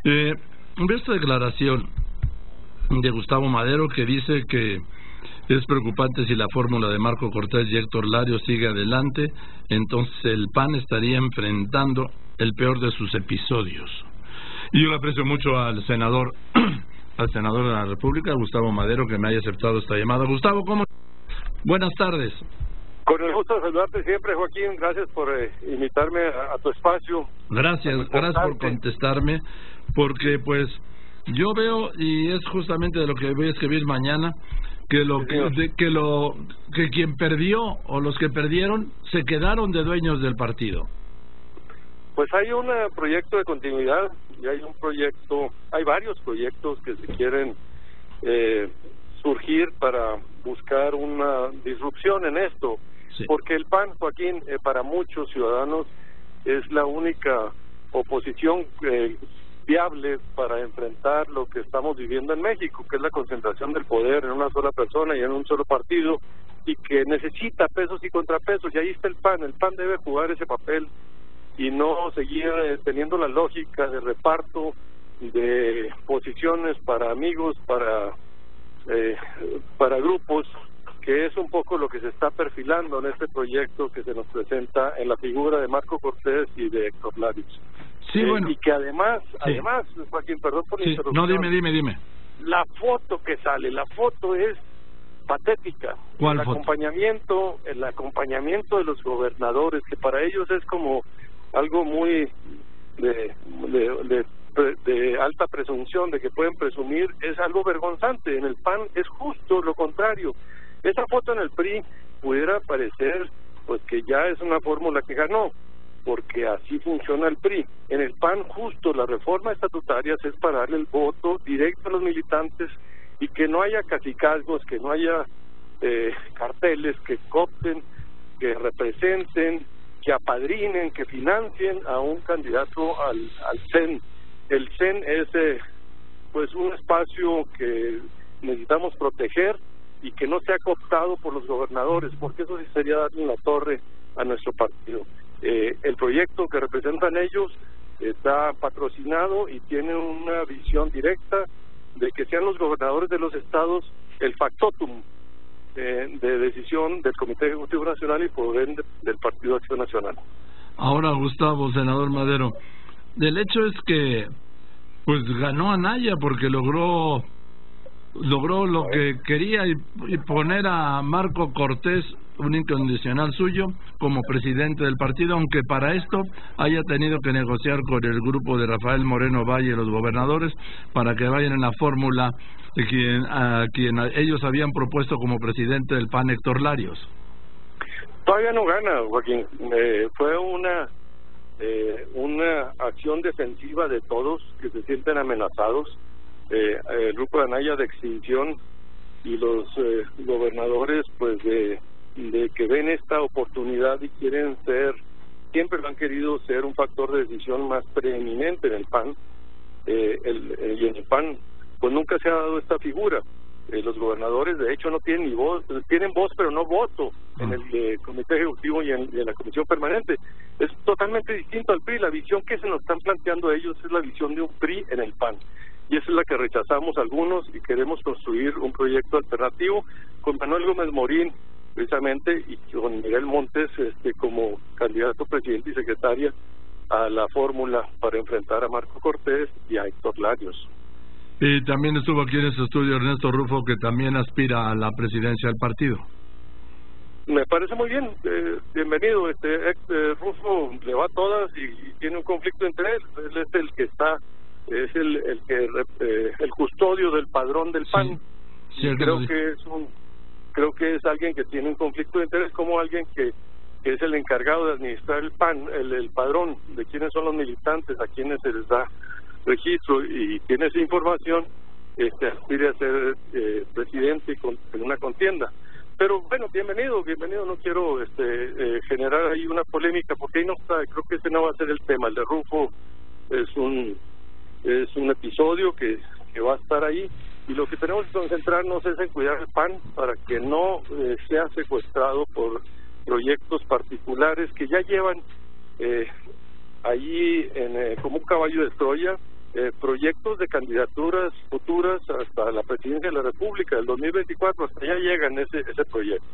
Veo esta declaración de Gustavo Madero que dice que es preocupante si la fórmula de Marco Cortés y Héctor Larios sigue adelante, entonces el PAN estaría enfrentando el peor de sus episodios. Y yo le aprecio mucho al senador de la República, Gustavo Madero, que me haya aceptado esta llamada. Gustavo, ¿cómo? Buenas tardes. Con el gusto de saludarte siempre, Joaquín. Gracias por invitarme a tu espacio. Gracias por contestarme, porque pues yo veo, y es justamente de lo que voy a escribir mañana, que quien perdió o los que perdieron se quedaron de dueños del partido. Pues hay un proyecto de continuidad y hay varios proyectos que se quieren surgir para buscar una disrupción en esto. Sí. Porque el PAN, Joaquín, para muchos ciudadanos es la única oposición viable para enfrentar lo que estamos viviendo en México, que es la concentración del poder en una sola persona y en un solo partido, y que necesita pesos y contrapesos, y ahí está el PAN. El PAN debe jugar ese papel y no seguir teniendo la lógica de reparto de posiciones para amigos, para grupos, que es un poco lo que se está perfilando en este proyecto que se nos presenta en la figura de Marco Cortés y de Héctor Larios. Sí, bueno. Y que además, Joaquín, perdón por la interrupción. No, dime. La foto que sale, la foto es patética. ¿Cuál foto? El acompañamiento de los gobernadores, que para ellos es como algo muy de alta presunción, de que pueden presumir, es algo vergonzante. En el PAN es justo lo contrario. Esa foto en el PRI pudiera parecer pues que ya es una fórmula que ganó, porque así funciona el PRI. En el PAN justo la reforma estatutaria es para darle el voto directo a los militantes y que no haya cacicazgos, que no haya carteles que coopten, que representen, que apadrinen, que financien a un candidato al CEN. El CEN es pues un espacio que necesitamos proteger y que no sea cooptado por los gobernadores, porque eso sí sería darle en la torre a nuestro partido. El proyecto que representan ellos está patrocinado y tiene una visión directa de que sean los gobernadores de los estados el factotum de decisión del Comité Ejecutivo Nacional y por ende del Partido Acción Nacional. Ahora, Gustavo, senador Madero, el hecho es que pues ganó Anaya porque logró lo que quería y poner a Marco Cortés, un incondicional suyo, como presidente del partido, aunque para esto haya tenido que negociar con el grupo de Rafael Moreno Valle, los gobernadores, para que vayan en la fórmula de a quien ellos habían propuesto como presidente del PAN, Héctor Larios. Todavía no gana, Joaquín. Fue una acción defensiva de todos que se sienten amenazados. El grupo de Anaya de extinción y los gobernadores pues de que ven esta oportunidad y quieren siempre lo han querido ser un factor de decisión más preeminente en el PAN, y en el PAN pues nunca se ha dado esta figura. Los gobernadores de hecho no tienen ni voz, tienen voz pero no voto en el Comité Ejecutivo y en la Comisión Permanente. Es totalmente distinto al PRI. La visión que se nos están planteando ellos es la visión de un PRI en el PAN, y esa es la que rechazamos algunos y queremos construir un proyecto alternativo con Manuel Gómez Morín precisamente y con Miguel Montes como candidato presidente y secretaria a la fórmula para enfrentar a Marco Cortés y a Héctor Larios. Y también estuvo aquí en este estudio Ernesto Rufo, que también aspira a la presidencia del partido. Me parece muy bien, bienvenido. Rufo le va a todas y tiene un conflicto entre él. Él es el que está, es el custodio del padrón del PAN. Sí, creo que es alguien que tiene un conflicto de interés, como alguien que es el encargado de administrar el PAN, el padrón de quiénes son los militantes, a quienes se les da registro y tiene esa información, aspire a ser presidente en una contienda. Pero bueno, bienvenido, no quiero generar ahí una polémica porque ahí no está, creo que ese no va a ser el tema. El de Rufo es un episodio que va a estar ahí, y lo que tenemos que concentrarnos es en cuidar el PAN para que no sea secuestrado por proyectos particulares que ya llevan allí como un caballo de Troya proyectos de candidaturas futuras hasta la presidencia de la República del 2024, hasta allá llegan ese proyecto.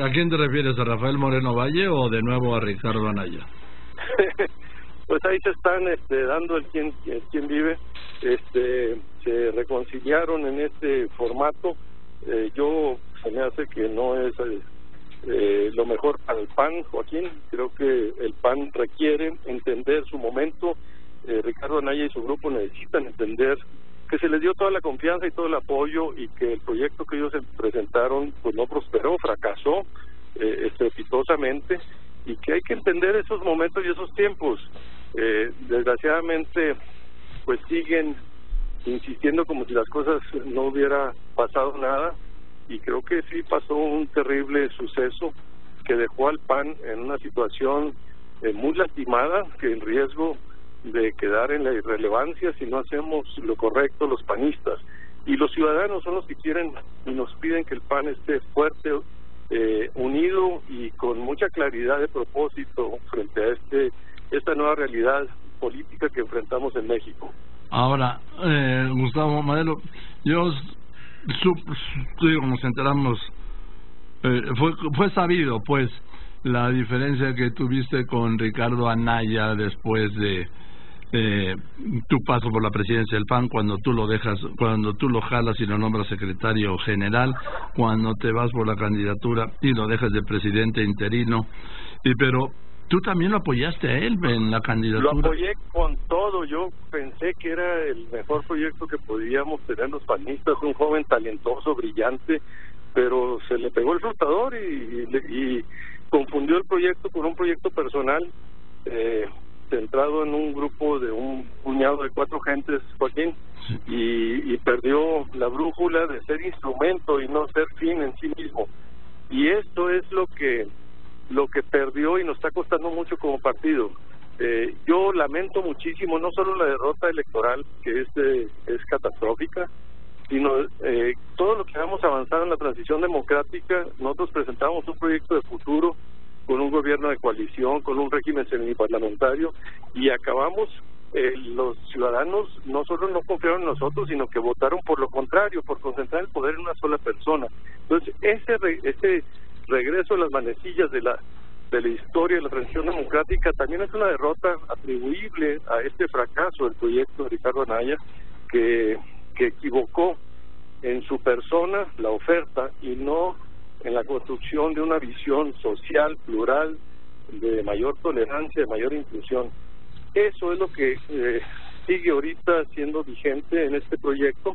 ¿A quién te refieres? ¿A Rafael Moreno Valle o de nuevo a Ricardo Anaya? Pues ahí se están dando el quién vive. Se reconciliaron en este formato. Se me hace que no es lo mejor para el PAN, Joaquín. Creo que el PAN requiere entender su momento. Ricardo Anaya y su grupo necesitan entender que se les dio toda la confianza y todo el apoyo, y que el proyecto que ellos presentaron pues no prosperó, fracasó estrepitosamente, y que hay que entender esos momentos y esos tiempos. Desgraciadamente pues siguen insistiendo como si las cosas no hubiera pasado nada, y creo que sí pasó un terrible suceso que dejó al PAN en una situación muy lastimada, que en riesgo de quedar en la irrelevancia si no hacemos lo correcto los panistas. Y los ciudadanos son los que quieren y nos piden que el PAN esté fuerte, unido y con mucha claridad de propósito frente a esta nueva realidad política que enfrentamos en México. Ahora, Gustavo Madero, nos enteramos, fue sabido pues la diferencia que tuviste con Ricardo Anaya después de tu paso por la presidencia del PAN, cuando tú lo jalas y lo nombras secretario general, cuando te vas por la candidatura y lo dejas de presidente interino, pero tú también lo apoyaste a él en la candidatura. Lo apoyé con todo. Yo pensé que era el mejor proyecto que podíamos tener los panistas, un joven talentoso, brillante, pero se le pegó el flotador y confundió el proyecto con un proyecto personal, centrado en un grupo de un puñado de 4 gentes, Joaquín, y perdió la brújula de ser instrumento y no ser fin en sí mismo. Y esto es lo que perdió y nos está costando mucho como partido. Yo lamento muchísimo no solo la derrota electoral, que es catastrófica, sino todo lo que hemos avanzado en la transición democrática. Nosotros presentamos un proyecto de futuro con un gobierno de coalición, con un régimen semiparlamentario, y acabamos, los ciudadanos no solo no confiaron en nosotros, sino que votaron por lo contrario, por concentrar el poder en una sola persona. Entonces, ese regreso a las manecillas de la historia de la transición democrática también es una derrota atribuible a este fracaso del proyecto de Ricardo Anaya, que equivocó en su persona la oferta y no en la construcción de una visión social, plural, de mayor tolerancia, de mayor inclusión. Eso es lo que sigue ahorita siendo vigente en este proyecto,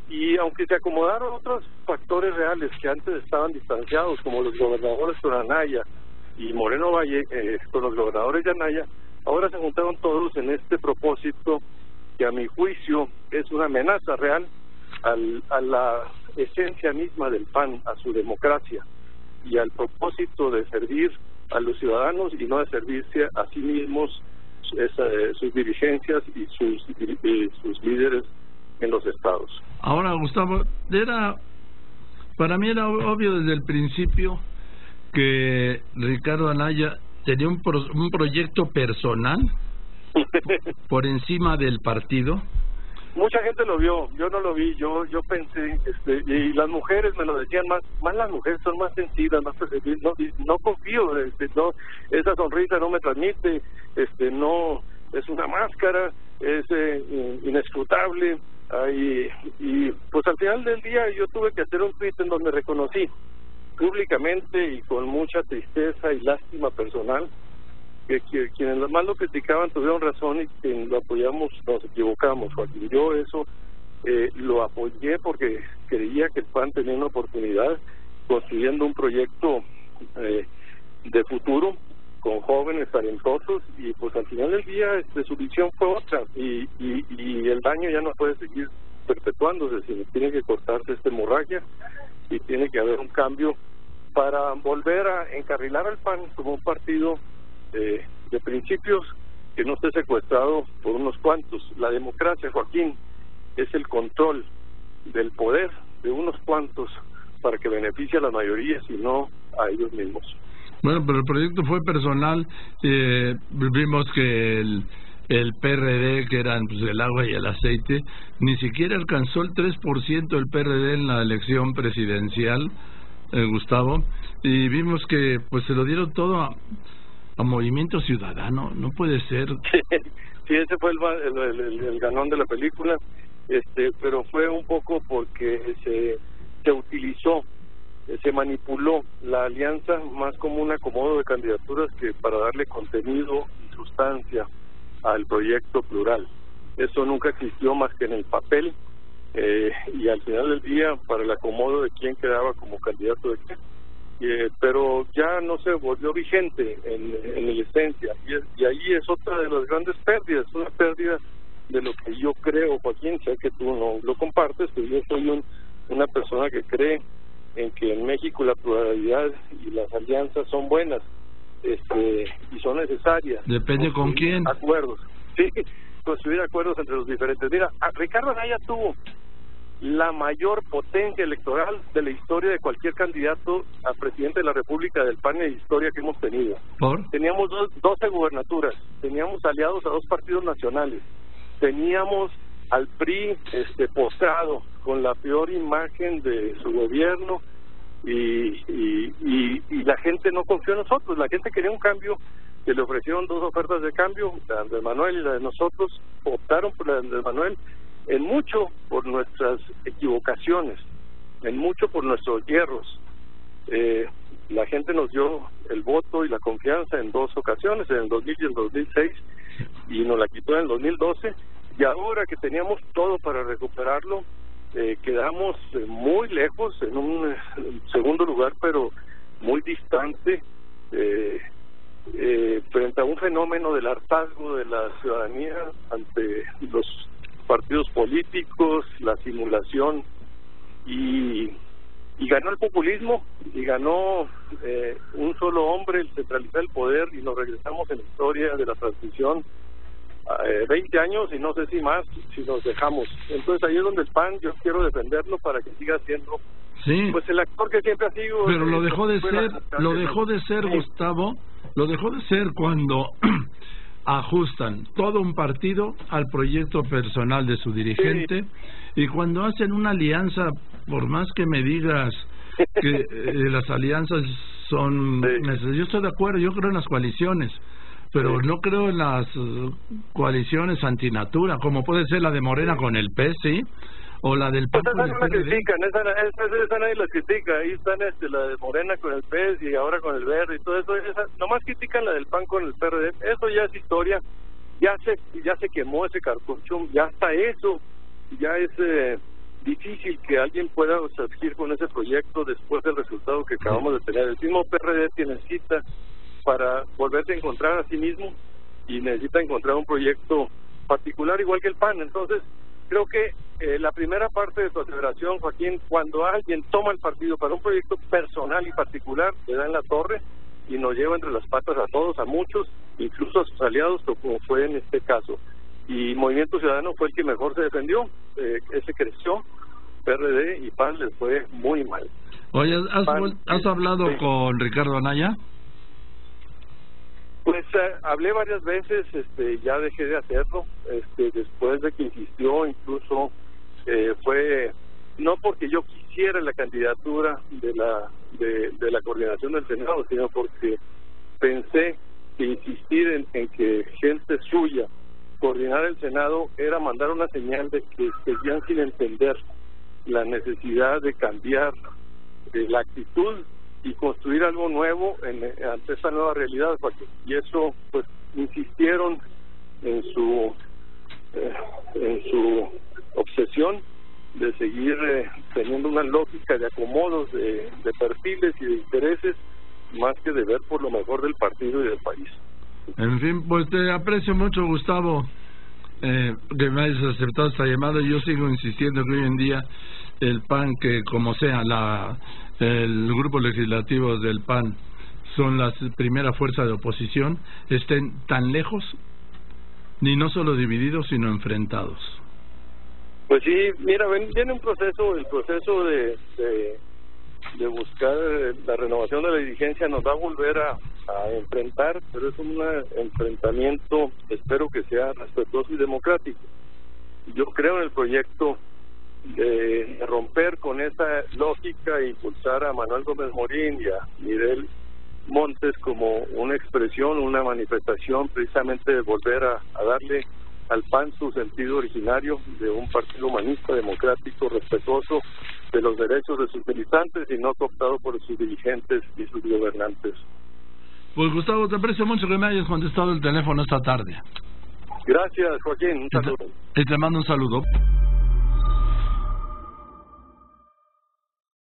y aunque se acomodaron otros factores reales que antes estaban distanciados, como los gobernadores con Anaya y Moreno Valle con los gobernadores de Anaya, ahora se juntaron todos en este propósito que a mi juicio es una amenaza real a la esencia misma del PAN, a su democracia y al propósito de servir a los ciudadanos y no de servirse a sí mismos, sus dirigencias y sus líderes en los estados. Ahora, Gustavo, para mí era obvio desde el principio que Ricardo Anaya tenía un proyecto personal por encima del partido. Mucha gente lo vio, yo no lo vi, yo pensé, y las mujeres me lo decían, más las mujeres son más sensibles, no confío, no, esa sonrisa no me transmite, no, es una máscara, es inescrutable, y pues al final del día yo tuve que hacer un tweet en donde reconocí públicamente y con mucha tristeza y lástima personal que quienes más lo criticaban tuvieron razón, y quienes lo apoyamos nos equivocamos, Joaquín. Yo eso lo apoyé porque creía que el PAN tenía una oportunidad construyendo un proyecto de futuro con jóvenes talentosos, y pues al final del día su visión fue otra, y el daño ya no puede seguir perpetuándose, sino tiene que cortarse esta hemorragia y tiene que haber un cambio para volver a encarrilar al PAN como un partido de principios que no esté secuestrado por unos cuantos. La democracia, Joaquín, es el control del poder de unos cuantos para que beneficie a las mayorías y no a ellos mismos. Bueno, pero el proyecto fue personal. Vimos que el PRD, que eran pues el agua y el aceite, ni siquiera alcanzó el 3% el PRD en la elección presidencial, Gustavo, y vimos que pues se lo dieron todo a Movimiento Ciudadano. No puede ser. Sí, ese fue el ganón de la película, pero fue un poco porque se utilizó, se manipuló la alianza más como un acomodo de candidaturas que para darle contenido y sustancia al proyecto plural. Eso nunca existió más que en el papel, y al final del día para el acomodo de quién quedaba como candidato de qué. Pero ya no se volvió vigente en la esencia, y ahí es otra de las grandes pérdidas, una pérdida de lo que yo creo, Joaquín. Sé que tú no lo compartes, pero yo soy una persona que cree en que en México la pluralidad y las alianzas son buenas, y son necesarias. Depende con quién. Acuerdos, sí, construir acuerdos entre los diferentes. Mira, Ricardo Anaya tuvo la mayor potencia electoral de la historia de cualquier candidato a presidente de la República del PAN en la historia que hemos tenido. ¿Por? Teníamos 12 gubernaturas, teníamos aliados a 2 partidos nacionales, teníamos al PRI postrado con la peor imagen de su gobierno, y la gente no confió en nosotros. La gente quería un cambio, que le ofrecieron 2 ofertas de cambio, la de Andrés Manuel y la de nosotros. Optaron por la de Andrés Manuel, en mucho por nuestras equivocaciones, en mucho por nuestros hierros. La gente nos dio el voto y la confianza en 2 ocasiones, en el 2000 y en el 2006, y nos la quitó en el 2012, y ahora que teníamos todo para recuperarlo, quedamos muy lejos, en un segundo lugar, pero muy distante, frente a un fenómeno del hartazgo de la ciudadanía ante los partidos políticos, la simulación, y ganó el populismo, y ganó un solo hombre el centralizar el poder, y nos regresamos en la historia de la transición 20 años, y no sé si más, si nos dejamos. Entonces ahí es donde el PAN, yo quiero defenderlo para que siga siendo, sí, pues el actor que siempre ha sido. Pero lo dejó de ser, sí. Gustavo, lo dejó de ser cuando ajustan todo un partido al proyecto personal de su dirigente, sí. Y cuando hacen una alianza, por más que me digas que las alianzas son, sí. Yo estoy de acuerdo, yo creo en las coaliciones, pero sí. No creo en las coaliciones antinatura, como puede ser la de Morena con el PES, ¿sí? O la del PAN. Esa nadie la critica. Ahí están la de Morena con el PES y ahora con el Verde y todo eso. Nomás critican la del PAN con el PRD. Eso ya es historia. Ya se quemó ese cartucho. Ya hasta eso. Ya es difícil que alguien pueda surgir con ese proyecto después del resultado que acabamos de tener. El mismo PRD tiene cita para volverse a encontrar a sí mismo y necesita encontrar un proyecto particular igual que el PAN. Entonces, creo que la primera parte de tu aseveración, Joaquín, cuando alguien toma el partido para un proyecto personal y particular, le da en la torre y nos lleva entre las patas a todos, a muchos, incluso a sus aliados, como fue en este caso. Y Movimiento Ciudadano fue el que mejor se defendió, ese creció, PRD y PAN les fue muy mal. Oye, ¿has hablado con Ricardo Anaya? Pues hablé varias veces, ya dejé de hacerlo, después de que insistió, incluso fue no porque yo quisiera la candidatura de la coordinación del Senado, sino porque pensé que insistir en que gente suya coordinar el Senado era mandar una señal de que seguían sin entender la necesidad de cambiar la actitud y construir algo nuevo ante esta nueva realidad, Joaquín. Y eso, pues, insistieron en su obsesión de seguir teniendo una lógica de acomodos de perfiles y de intereses, más que de ver por lo mejor del partido y del país. En fin, pues te aprecio mucho, Gustavo, que me hayas aceptado esta llamada. Yo sigo insistiendo que hoy en día el PAN, que como sea el grupo legislativo del PAN son la primera fuerza de oposición, estén tan lejos, ni no solo divididos, sino enfrentados. Pues sí, mira, viene un proceso, el proceso de buscar la renovación de la dirigencia nos va a volver a a enfrentar, pero es un enfrentamiento, espero que sea respetuoso y democrático. Yo creo en el proyecto de romper con esa lógica e impulsar a Manuel Gómez Morín y a Miguel Montes como una expresión, una manifestación precisamente de volver a darle al PAN su sentido originario de un partido humanista, democrático, respetuoso de los derechos de sus militantes y no cooptado por sus dirigentes y sus gobernantes. Pues Gustavo, te aprecio mucho que me hayas contestado el teléfono esta tarde. Gracias, Joaquín, un saludo. Y te mando un saludo.